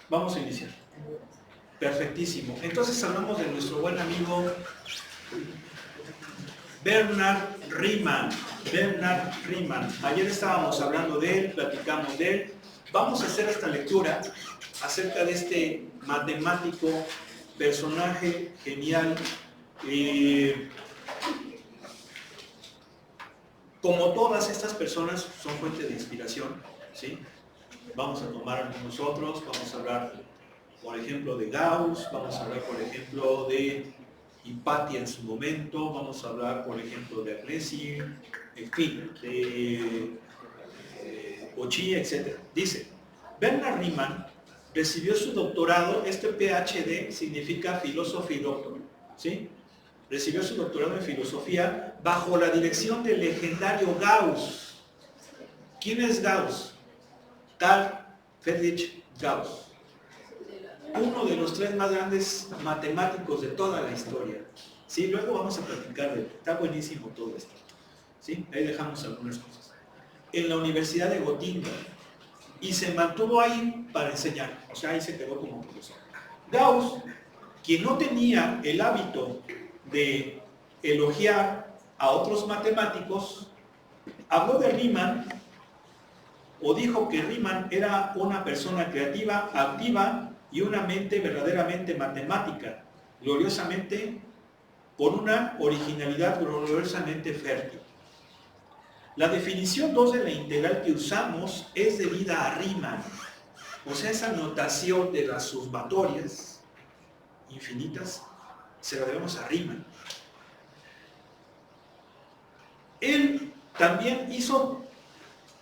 Vamos a iniciar. Perfectísimo. Entonces hablamos de nuestro buen amigo Bernard Riemann. Bernard Riemann. Ayer estábamos hablando de él, platicamos de él. Vamos a hacer esta lectura acerca de este matemático, personaje genial. Como todas estas personas son fuente de inspiración, ¿sí? Vamos a tomar algunos otros, vamos a hablar, por ejemplo, de Gauss, vamos a hablar, por ejemplo, de Hipatia en su momento, vamos a hablar, por ejemplo, de Agnesi, en fin, de Cauchy, etc. Dice, Bernard Riemann recibió su doctorado, este PhD significa filósofo y doctor, ¿sí? Recibió su doctorado en filosofía bajo la dirección del legendario Gauss. ¿Quién es Gauss? Carl Friedrich Gauss, uno de los tres más grandes matemáticos de toda la historia. ¿Sí? Luego vamos a platicar de él. Está buenísimo todo esto. ¿Sí? Ahí dejamos algunas cosas. En la Universidad de Gotinga. Y se mantuvo ahí para enseñar. O sea, ahí se quedó como profesor. Gauss, quien no tenía el hábito de elogiar a otros matemáticos, habló de Riemann o dijo que Riemann era una persona creativa, activa y una mente verdaderamente matemática, gloriosamente, con una originalidad gloriosamente fértil. La definición 2 de la integral que usamos es debida a Riemann, o sea, esa notación de las sumatorias infinitas se la debemos a Riemann. Él también hizo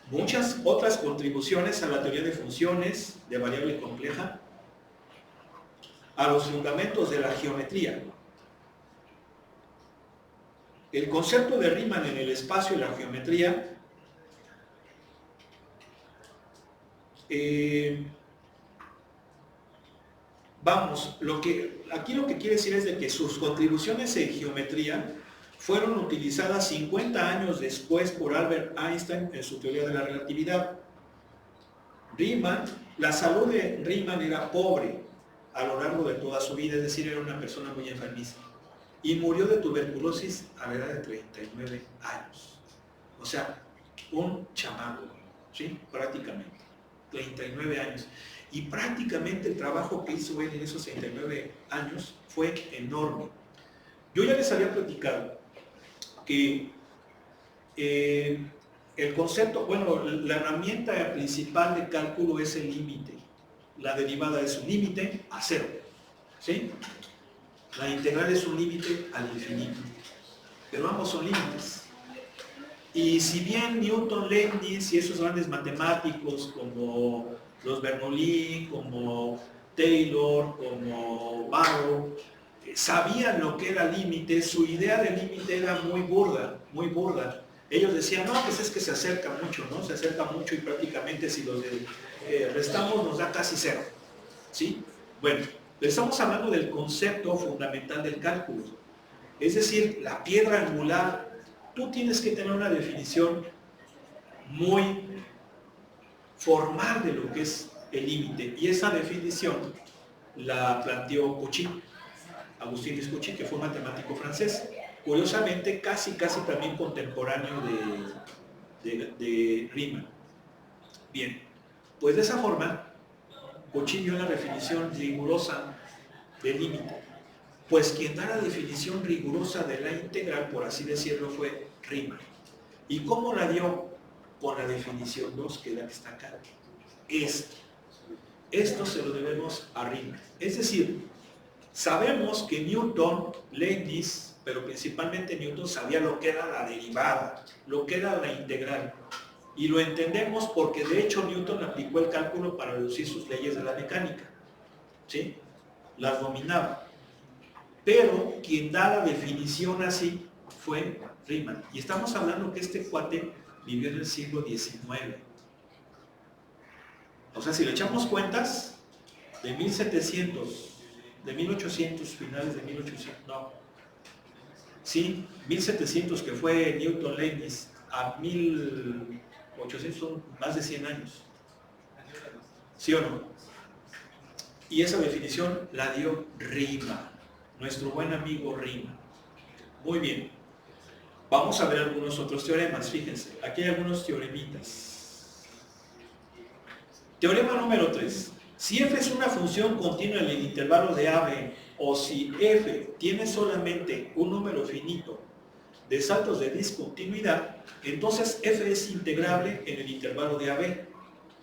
muchas otras contribuciones a la teoría de funciones de variable compleja, a los fundamentos de la geometría. El concepto de Riemann en el espacio y la geometría aquí lo que quiere decir es de que sus contribuciones en geometría fueron utilizadas 50 años después por Albert Einstein en su teoría de la relatividad. La salud de Riemann era pobre a lo largo de toda su vida, es decir, era una persona muy enfermiza. Y murió de tuberculosis a la edad de 39 años. O sea, un chamaco, ¿sí? Prácticamente. 39 años. Y prácticamente el trabajo que hizo él en esos 39 años fue enorme. Yo ya les había platicado que el concepto, bueno, la herramienta principal de cálculo es el límite. La derivada es un límite a cero, ¿sí? La integral es un límite al infinito. Pero ambos son límites. Y si bien Newton, Leibniz y esos grandes matemáticos como los Bernoulli, como Taylor, como Barrow, sabían lo que era límite, su idea de límite era muy burda, muy burda. Ellos decían, no, pues es que se acerca mucho, ¿no? Se acerca mucho y prácticamente si los restamos nos da casi cero, ¿sí? Bueno, estamos hablando del concepto fundamental del cálculo. Es decir, la piedra angular, tú tienes que tener una definición muy formal de lo que es el límite. Y esa definición la planteó Cauchy, Agustín de Cauchy, que fue un matemático francés. Curiosamente, casi también contemporáneo de Riemann. Bien, pues de esa forma, Cauchy dio la definición rigurosa del límite. Pues quien da la definición rigurosa de la integral, por así decirlo, fue Riemann. ¿Y cómo la dio? Con la definición 2, que es la que está acá. Esto se lo debemos a Riemann. Es decir, sabemos que Newton, Leibniz, pero principalmente Newton, sabía lo que era la derivada, lo que era la integral. Y lo entendemos porque de hecho Newton aplicó el cálculo para deducir sus leyes de la mecánica, ¿sí? Las dominaba. Pero quien da la definición así fue Riemann. Y estamos hablando que este cuate vivió en el siglo XIX. O sea, si le echamos cuentas, de 1700, de 1800, finales de 1800, no. Sí, 1700 que fue Newton, Leibniz, a 1800 son más de 100 años. ¿Sí o no? Y esa definición la dio Riemann, nuestro buen amigo Riemann. Muy bien. Vamos a ver algunos otros teoremas. Fíjense, aquí hay algunos teoremitas. Teorema número 3. Si f es una función continua en el intervalo de AB, o si f tiene solamente un número finito de saltos de discontinuidad, entonces f es integrable en el intervalo de AB.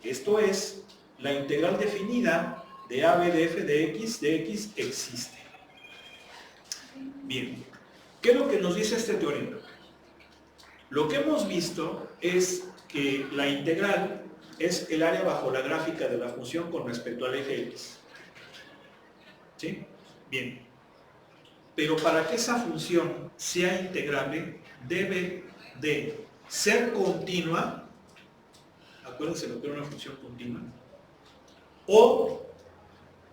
Esto es, la integral definida de AB de f de x existe. Bien, ¿qué es lo que nos dice este teorema? Lo que hemos visto es que la integral es el área bajo la gráfica de la función con respecto al eje x. ¿Sí? Bien. Pero para que esa función sea integrable, debe de ser continua, acuérdense lo que era una función continua, o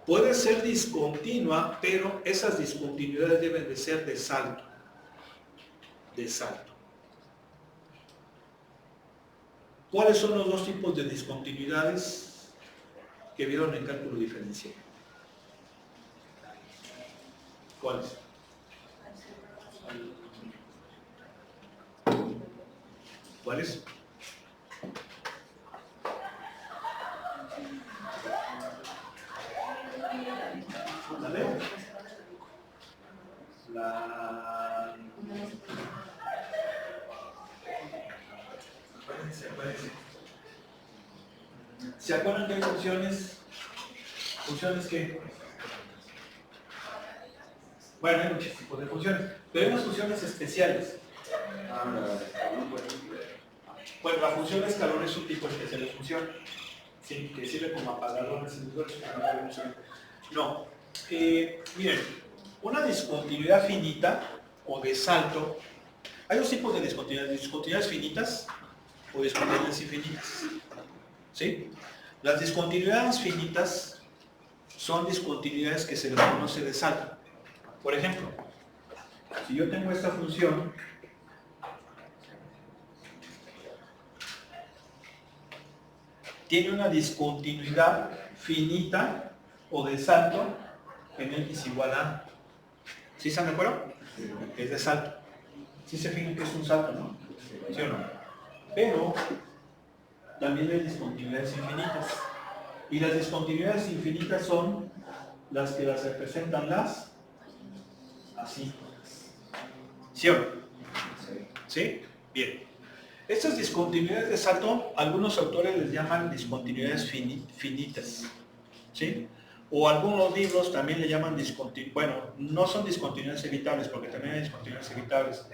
puede ser discontinua, pero esas discontinuidades deben de ser de salto. De salto. ¿Cuáles son los dos tipos de discontinuidades que vieron en cálculo diferencial? ¿Cuáles? ¿Cuáles? A ver. ¿Se acuerdan que hay funciones? ¿Funciones qué? Bueno, hay muchos tipos de funciones, pero hay unas funciones especiales. Bueno, la función escalón es un tipo especial de función, ¿sí? Que sirve como apagador de sensores. No. Miren, una discontinuidad finita o de salto, hay dos tipos de discontinuidades finitas o discontinuidades infinitas. ¿Sí? Las discontinuidades finitas son discontinuidades que se les conoce de salto. Por ejemplo, si yo tengo esta función, tiene una discontinuidad finita o de salto en x igual a. ¿Sí están de acuerdo? Es de salto. ¿Sí se fijan que es un salto, no? ¿Sí o no? Pero también hay discontinuidades infinitas. Y las discontinuidades infinitas son las que las representan las así. ¿Sí o no? ¿Sí? Bien. Estas discontinuidades de salto, algunos autores les llaman discontinuidades finitas. ¿Sí? O algunos libros también le llaman discontinuidades. Bueno, no son discontinuidades evitables, porque también hay discontinuidades evitables,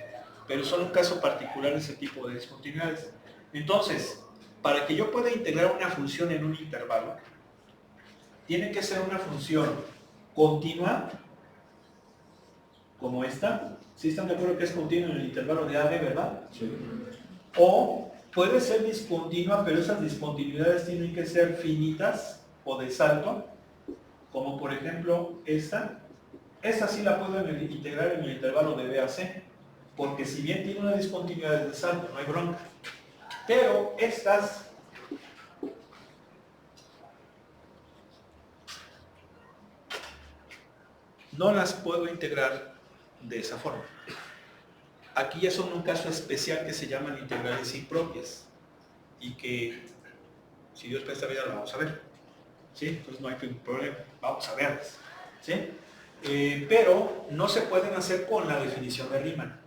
pero son un caso particular de ese tipo de discontinuidades. Entonces, para que yo pueda integrar una función en un intervalo, tiene que ser una función continua, como esta. ¿Sí están de acuerdo que es continua en el intervalo de AB, verdad? Sí. O puede ser discontinua, pero esas discontinuidades tienen que ser finitas o de salto, como por ejemplo esta. Esta sí la puedo integrar en el intervalo de B a C, porque si bien tiene una discontinuidad de salto, no hay bronca. Pero estas no las puedo integrar de esa forma. Aquí ya son un caso especial que se llaman integrales impropias y que, si Dios presta vida, lo vamos a ver. ¿Sí? Entonces no hay problema, vamos a verlas. ¿Sí? Pero no se pueden hacer con la definición de Riemann.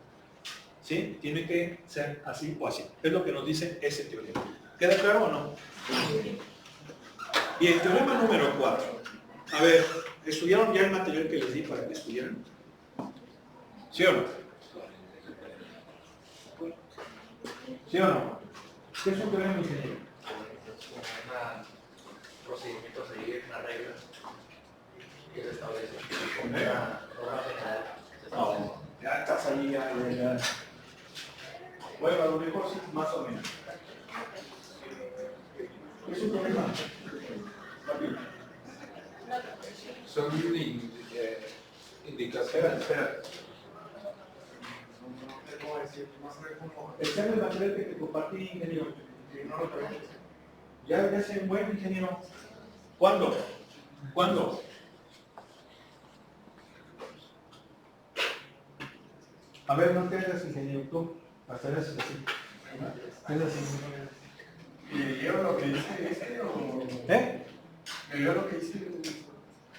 ¿Sí? Tiene que ser así o así. Es lo que nos dice ese teorema. ¿Queda claro o no? Y el teorema número 4. A ver, ¿estudiaron ya el material que les di para que estudiaran? ¿Sí o no? ¿Sí o no? ¿Qué es un teorema, ingeniero? Un procedimiento a seguir, una regla que se establece. Una norma general. No, ya estás ahí, ya. Bueno, a lo mejor sí, más o menos. ¿Qué es un teorema? Rápido. Son indicaciones. Espera. Está en el material que te compartí, ingeniero. Que no lo traes. Ya es un buen ingeniero. ¿Cuándo? ¿Cuándo? A ver, no te hagas ingeniero tú. Hasta eres así. Es así. ¿Y leo lo que dice este o...? ¿Eh? ¿Leo lo que dice?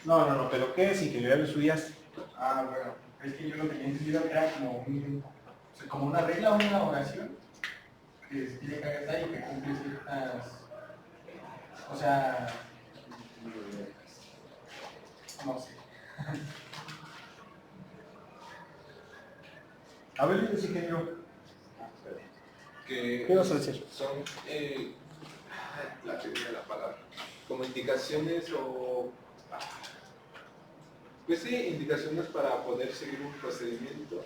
No, pero ¿qué es ingeniería de suyas? Ah, bueno, es que yo lo que había entendido que era como, o sea, como una regla o una oración que se tiene que hacer y que cumple ciertas, o sea, no sé. A ver, dices ingeniero. Que ¿Qué vas a decir? son la teoría de la palabra, como indicaciones o pues sí, indicaciones para poder seguir un procedimiento.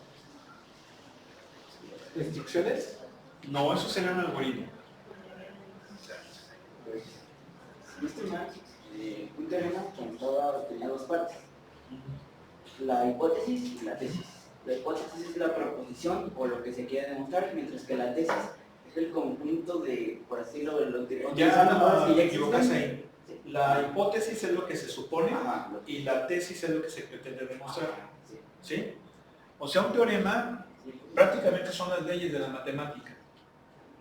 ¿Instrucciones? No, eso sería un algoritmo. Pues, Si no estoy mal, un teorema tenía dos partes, la hipótesis y la tesis. La hipótesis es la proposición o lo que se quiere demostrar, mientras que la tesis es el conjunto de, por así decirlo, de los que Ya ya equivocas existen. ahí. La hipótesis es lo que se supone Ajá, y la tesis es lo que se pretende demostrar. sí. ¿Sí? O sea, un teorema prácticamente son las leyes de la matemática,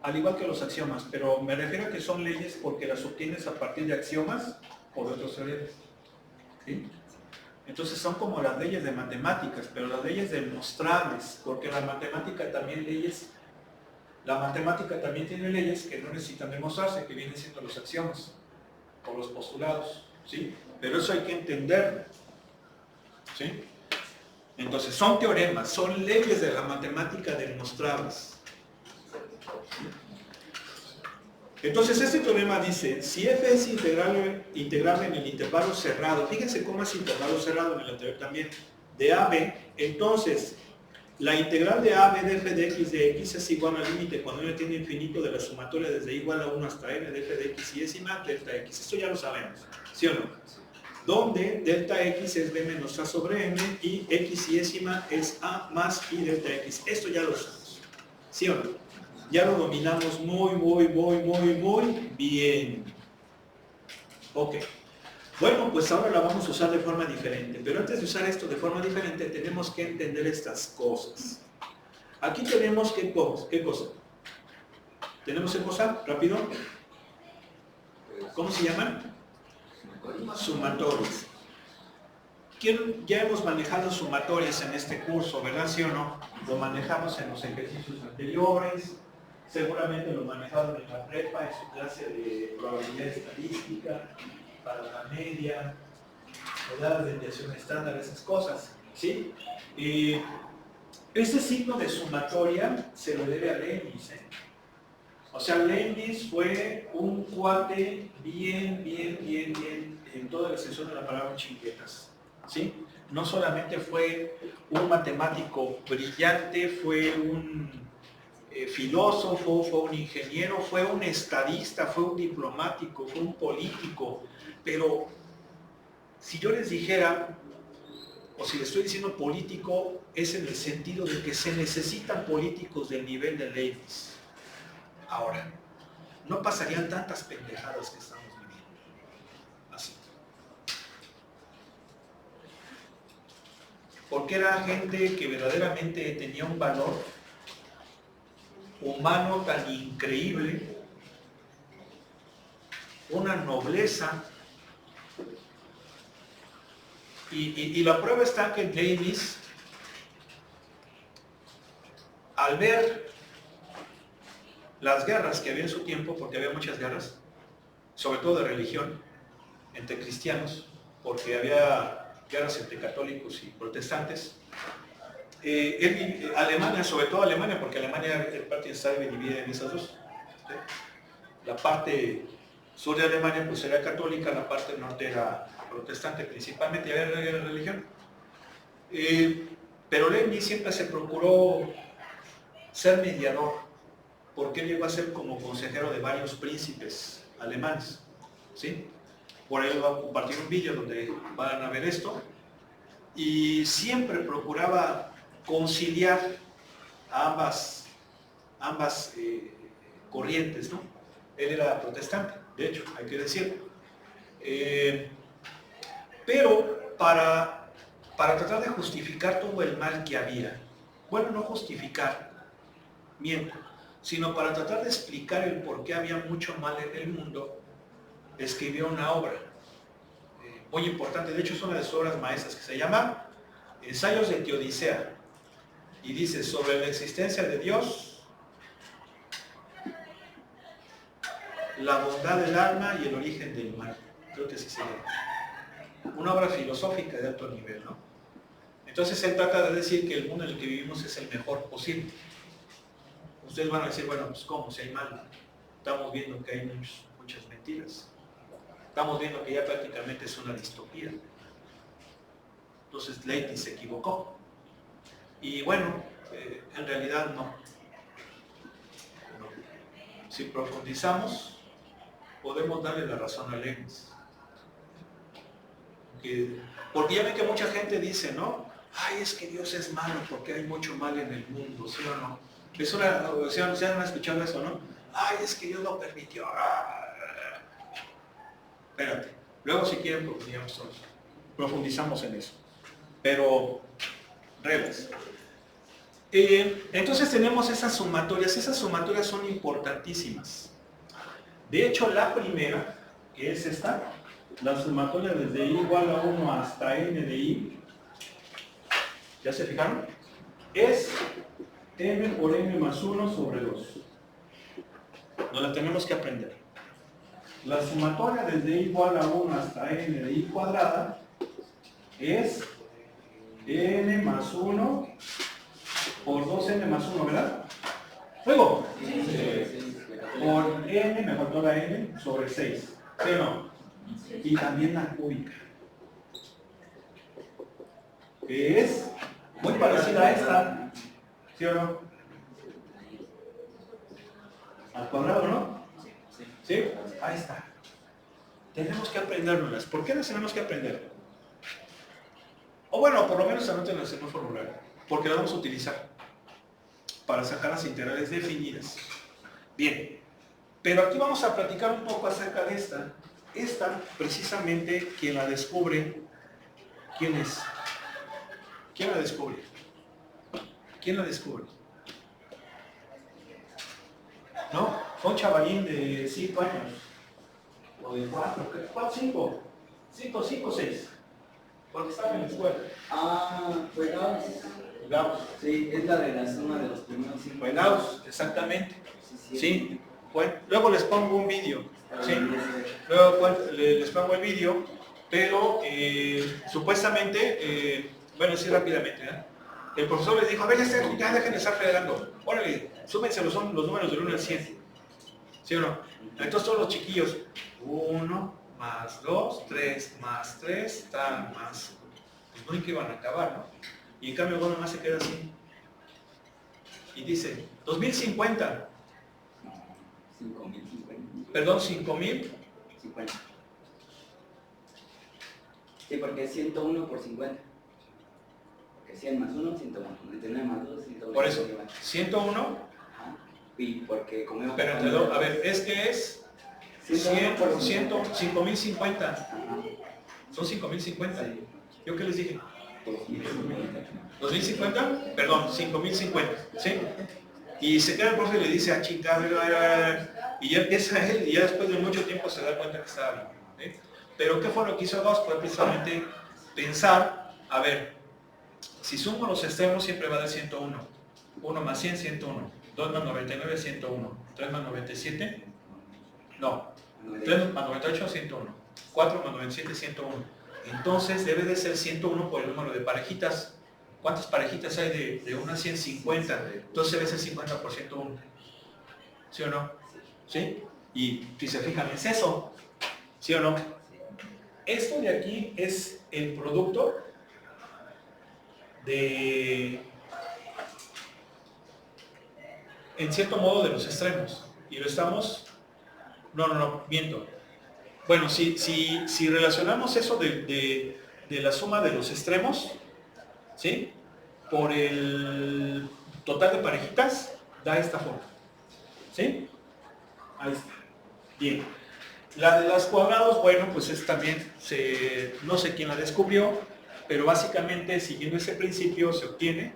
al igual que los axiomas, pero me refiero a que son leyes porque las obtienes a partir de axiomas o de otros teoremas. ¿Sí? Entonces son como las leyes de matemáticas, pero las leyes demostrables, porque la matemática también tiene leyes que no necesitan demostrarse, que vienen siendo los axiomas o los postulados, ¿sí? Pero eso hay que entenderlo, ¿sí? Entonces son teoremas, son leyes de la matemática demostrables. Entonces este teorema dice, si f es integrable en el intervalo cerrado, fíjense cómo es intervalo cerrado en el anterior también, de a b, entonces la integral de a b de f de x es igual al límite cuando n tiende a infinito de la sumatoria desde igual a 1 hasta n de f de x y décima delta x. Esto ya lo sabemos, ¿sí o no? Donde delta x es b menos a sobre n y x y décima es a más y delta x. Esto ya lo sabemos, ¿sí o no? Ya lo dominamos muy bien. Ok. Bueno, pues ahora la vamos a usar de forma diferente. Pero antes de usar esto de forma diferente, tenemos que entender estas cosas. Aquí tenemos ¿qué cosa? ¿Tenemos qué cosa? Rápido. ¿Cómo se llaman? Sumatorios. Ya hemos manejado sumatorias en este curso, ¿verdad? ¿Sí o no? Lo manejamos en los ejercicios anteriores. Seguramente lo manejaron en la prepa, en su clase de probabilidad estadística, para la media, la desviación estándar, esas cosas, ¿sí? Este signo de sumatoria se lo debe a Leibniz, ¿eh? O sea, Leibniz fue un cuate bien, en toda la extensión de la palabra chinguetas, ¿sí? No solamente fue un matemático brillante, fue un filósofo, fue un ingeniero, fue un estadista, fue un diplomático, fue un político, pero si yo les dijera, o si les estoy diciendo político, es en el sentido de que se necesitan políticos del nivel de Leibniz. Ahora, no pasarían tantas pendejadas que estamos viviendo. Así. Porque era gente que verdaderamente tenía un valor humano tan increíble, una nobleza, y la prueba está que Leibniz, al ver las guerras que había en su tiempo, porque había muchas guerras, sobre todo de religión, entre cristianos, porque había guerras entre católicos y protestantes, Alemania, sobre todo Alemania, porque Alemania en parte está dividida en esas dos. ¿Sí? La parte sur de Alemania pues era católica, la parte norte era protestante, principalmente había guerra de religión. Pero Leibniz siempre se procuró ser mediador, porque él llegó a ser como consejero de varios príncipes alemanes. ¿Sí? Por ahí les voy a compartir un vídeo donde van a ver esto. Y siempre procuraba conciliar a ambas corrientes, ¿no? Él era protestante, de hecho, hay que decirlo. para tratar de justificar todo el mal que había. Bueno, no justificar, miento, sino para tratar de explicar el por qué había mucho mal en el mundo, escribió una obra muy importante, de hecho es una de sus obras maestras, que se llama Ensayos de Teodicea, y dice sobre la existencia de Dios, la bondad del alma y el origen del mal. Creo que así se llama. Una obra filosófica de alto nivel, ¿no? Entonces él trata de decir que el mundo en el que vivimos es el mejor posible. Ustedes van a decir, bueno, pues ¿cómo? Si hay mal. Estamos viendo que hay muchas mentiras. Estamos viendo que ya prácticamente es una distopía. Entonces Leibniz se equivocó. Y bueno, en realidad no. Si profundizamos, podemos darle la razón a Leibniz. Porque ya ven que mucha gente dice, ¿no? Ay, es que Dios es malo porque hay mucho mal en el mundo, ¿sí o no? ¿Se han escuchado eso, no? Ay, es que Dios lo permitió. Espérate. Luego si quieren profundizamos en eso. Pero, reglas. Entonces tenemos esas sumatorias son importantísimas. De hecho, la primera, que es esta, la sumatoria desde i igual a 1 hasta n de i, ¿ya se fijaron? Es m por n más 1 sobre 2. Nos la tenemos que aprender. La sumatoria desde i igual a 1 hasta n de i cuadrada es n más 1 por 2n más 1, ¿verdad? Luego, por n, me faltó la n, sobre 6, ¿sí o no? Y también la cúbica, que es muy parecida a esta, ¿sí o no? Al cuadrado, ¿no? ¿Sí? Ahí está. Tenemos que aprendérnoslas. ¿Por qué las tenemos que aprender? O bueno, por lo menos anótenlas en un formulario, porque las vamos a utilizar para sacar las integrales definidas. Bien, pero aquí vamos a platicar un poco acerca de esta. Esta, precisamente, quien la descubre, ¿quién es? ¿Quién la descubre? ¿Quién la descubre? ¿No? Fue un chavalín de 5 años. O de 4, ¿cuál 5? 5, 6. Porque estaba en la escuela. Fue Gauss. Gauss. Sí, es la de la suma de los primeros 5. Fue Gauss, exactamente. Sí. Sí. Bueno, luego les pongo un vídeo. Sí. Luego les pongo el vídeo, pero supuestamente, bueno, sí rápidamente, ¿eh? El profesor les dijo, a ver, ya dejen de estar fregando. Órale, súmense los números del 1 al 100. ¿Sí o no? Entonces todos los chiquillos, 1 más 2, 3 más 3, tal más. Pues no hay que van a acabar, ¿no? Y en cambio uno más se queda así. Y dice, 2050. 5.050. Perdón, 5.000. 50. Sí, porque es 101 por 50. Porque 100 más 1, 101. 99 más 2, 101. Por eso, 101. Ajá. Y porque como... Pero entre dos, a ver, es que es 100 por 100, 5.050. Ajá. Son 5.050. Sí. ¿Yo qué les dije? 2050. ¿2050? Perdón, 5.050. ¿Sí? Y se queda el profe y le dice, chica, a ver. Y ya empieza él, y ya después de mucho tiempo se da cuenta que estaba bien. ¿Sí? Pero ¿qué fue lo que hizo Gauss? Fue precisamente pensar, a ver, si sumo los extremos siempre va a dar 101. 1 más 100, 101. 2 más 99, 101. 3 más 97, no. 3 más 98, 101. 4 más 97, 101. Entonces debe de ser 101 por el número de parejitas. ¿Cuántas parejitas hay de 1 a 150? Entonces debe ser 50 por 101. ¿Sí o no? ¿Sí? Y si se fijan, es eso. ¿Sí o no? Esto de aquí es el producto de, en cierto modo, de los extremos. Y lo estamos... No, miento. Bueno, si relacionamos eso de la suma de los extremos, ¿sí? Por el total de parejitas, da esta forma. ¿Sí? Ahí está. Bien. La de los cuadrados, bueno, pues es también, no sé quién la descubrió, pero básicamente siguiendo ese principio se obtiene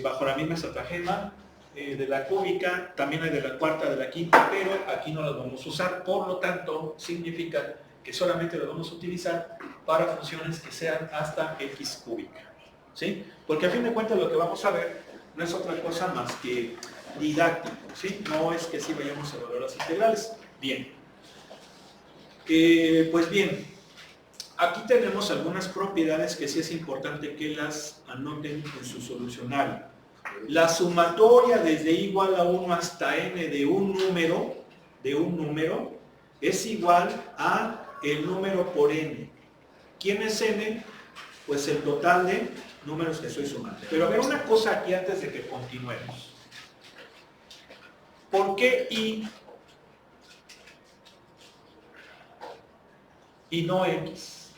bajo la misma estratagema de la cúbica, también hay de la cuarta, de la quinta, pero aquí no las vamos a usar, por lo tanto significa que solamente las vamos a utilizar para funciones que sean hasta x cúbica, ¿sí? Porque a fin de cuentas lo que vamos a ver no es otra cosa más que didáctico, ¿sí? No es que sí vayamos a evaluar las integrales. Bien. Pues bien, aquí tenemos algunas propiedades que sí es importante que las anoten en su solucionario. La sumatoria desde igual a 1 hasta n de un número es igual a el número por n. ¿Quién es n? Pues el total de números que estoy sumando. Pero a ver una cosa aquí antes de que continuemos. ¿Por qué y no x?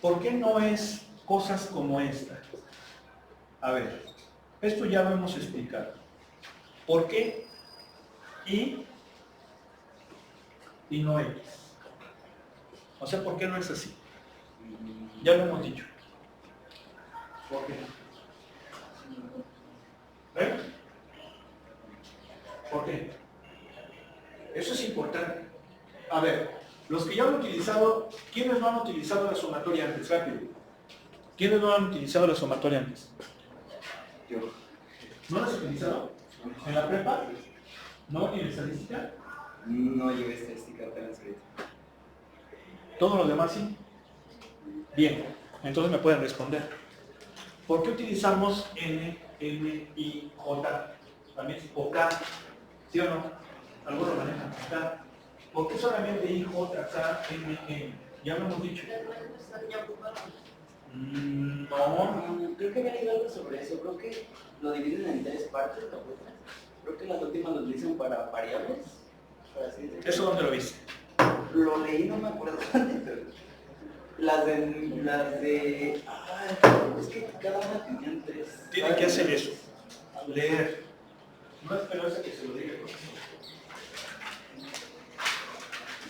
¿Por qué no es cosas como esta? A ver, esto ya lo hemos explicado. ¿Por qué y no x? O sea, ¿por qué no es así? Ya lo hemos dicho. ¿Por qué? ¿Ven? ¿Por qué? Eso es importante. A ver, los que ya han utilizado, ¿quiénes no han utilizado la sumatoria antes? Rápido. ¿Quiénes no han utilizado la sumatoria antes? Yo. ¿No la has utilizado? ¿En la prepa? ¿No? ¿Y en estadística? No llevé estadística apenas ahorita. ¿Todos los demás sí? Bien, entonces me pueden responder. ¿Por qué utilizamos N, M y J? También, o K, ¿sí o no? Algunos manejan K. ¿Por qué solamente I, J, K, M, N? Ya lo hemos dicho. No. Creo que había leído algo sobre eso. Creo que lo dividen en 3 partes. Creo que las últimas lo utilizan para variables. Para así decirlo. ¿Eso dónde lo viste? Lo leí, no me acuerdo dónde. Las de... es que cada una tenían 3. Tienen que hacer eso. Leer. No esperarse a que se lo diga.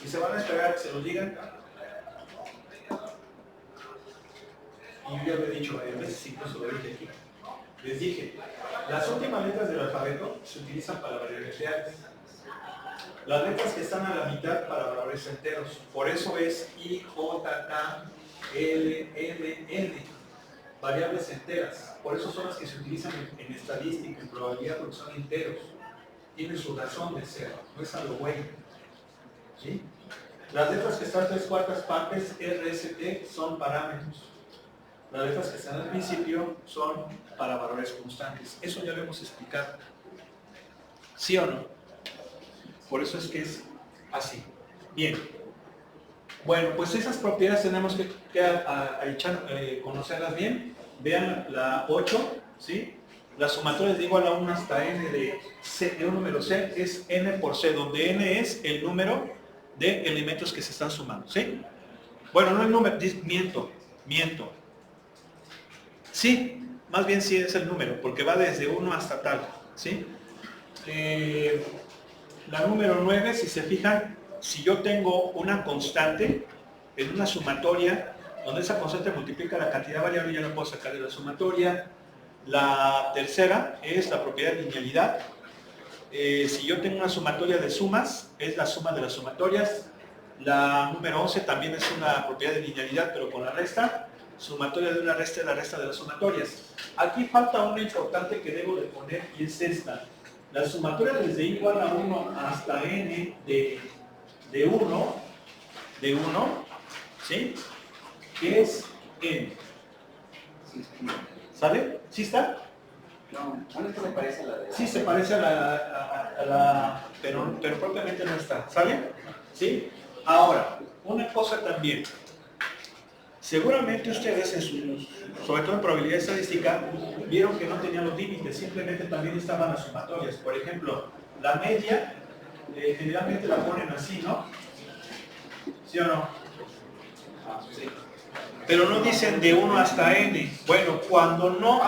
Y se van a esperar a que se lo digan. Y yo ya lo he dicho varias veces, incluso lo dije aquí. Les dije, las últimas letras del alfabeto se utilizan para variables reales. Las letras que están a la mitad para valores enteros. Por eso es I, J, K, L, M, N. Variables enteras. Por eso son las que se utilizan en estadística, en probabilidad, porque son enteros. Tienen su razón de ser. No es algo bueno. ¿Sí? Las letras que están 3/4 partes, R, S, T, son parámetros. Las letras que están al principio son para valores constantes. Eso ya lo hemos explicado. ¿Sí o no? Por eso es que es así. Bien. Bueno, pues esas propiedades tenemos que conocerlas bien. Vean la 8, ¿sí? La sumatoria es de igual a 1 hasta n de un número c, es n por c, donde n es el número de elementos que se están sumando, ¿sí? Bueno, no el número, miento. Sí, más bien sí es el número, porque va desde 1 hasta tal, ¿sí? La número 9, si se fijan, si yo tengo una constante en una sumatoria, donde esa constante multiplica la cantidad variable, ya la puedo sacar de la sumatoria. La tercera es la propiedad de linealidad. Si yo tengo una sumatoria de sumas, es la suma de las sumatorias. La número 11 también es una propiedad de linealidad, pero con la resta. Sumatoria de una resta es la resta de las sumatorias. Aquí falta una importante que debo de poner y es esta. La sumatoria desde igual a 1 hasta n de 1, ¿sí? ¿Qué es n? ¿Sale? ¿Sí está? No, esto se parece a la de... Sí, se parece a la pero propiamente no está. ¿Sale? ¿Sí? Ahora, una cosa también. Seguramente ustedes, sobre todo en probabilidad estadística, vieron que no tenían los límites, simplemente también estaban las sumatorias. Por ejemplo, la media, generalmente la ponen así, ¿no? ¿Sí o no? Sí. Pero no dicen de 1 hasta n. Bueno, cuando no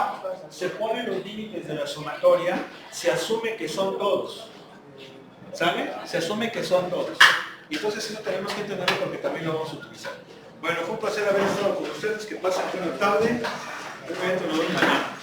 se ponen los límites de la sumatoria, se asume que son todos. ¿Sale? Se asume que son todos. Y entonces eso tenemos que entenderlo porque también lo vamos a utilizar. Bueno, fue un placer haber estado con ustedes. Que pasen buena tarde. Un momento, nos vemos mañana.